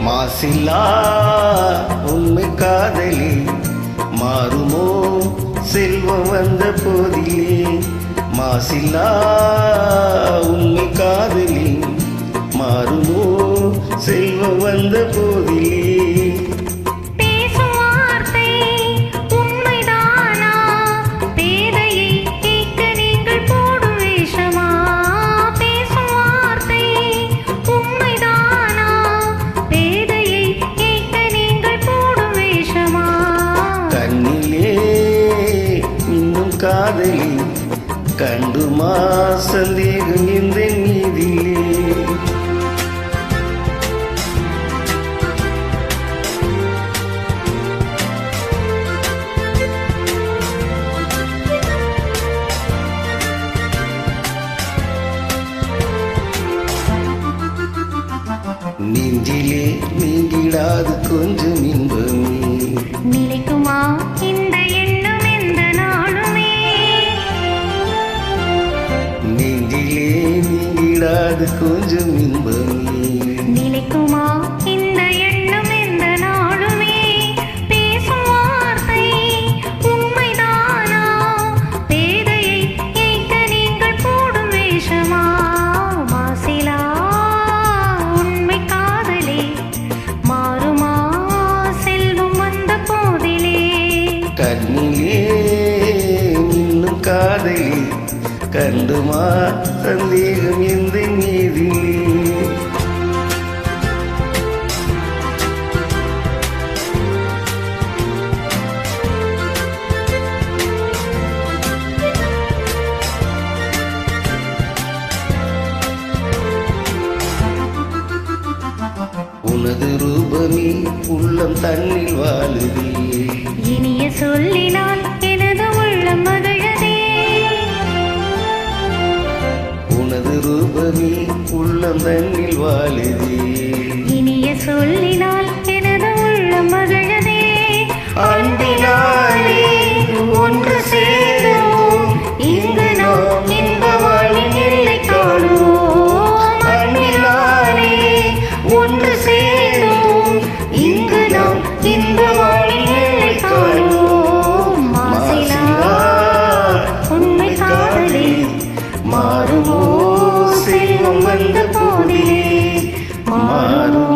மாசில்லா உண்மை காதலி மாறுமோ செல்வம் வந்த போதிலே. மாசில்லா உண்மை காதலி மாறுமோ செல்வம் வந்த போதிலே. காதலி கண்டுமா சந்தேகம் இந்த நீதிலே. நெஞ்சிலே நீங்கிடாது கொஞ்சம் இன்பமே நிலைக்குமா இந்த எண்ணம் எந்த நாளுமே. நெஞ்சிலே நீங்கிடாது கொஞ்சம் இன்பமே நிலைக்குமா இந்த எண்ணம் எந்த நாளுமே. பேசும் வார்த்தை உண்மைதானா பேதையை ஏய்க்க நீங்கள் போடும் வேஷமா. மாசிலா உண்மை காதலே மாறுமா செல்வம் வந்த போதிலே. கண்ணிலே இன்னும் காதலி கண்டுமா சந்தேகம் எந்த நீதிலே. உனது ரூபமே உள்ளம் தன்னில் வாழுதே. இனிய சொல்லினால் எனது உள்ளம் மகிழதே. உனது ரூபமே உள்ளம் தன்னில் வாழுதே. இனிய சொல்லினால் எனது உள்ளம் மகிழதே. அன்பினாலே ஒன்று சேர்ந்தோம் இங்கு நாம் இன்ப வாழ்வின் எல்லை காணுவோம். அன்பினாலே ஒன்று சேர்ந்தோம் இங்கு நாம் இன்ப வாழ்வின் எல்லை காணுவோம். மாசிலா உண்மை காதலே மாறுமோ செல்வம் வந்த போதிலே. மாறும்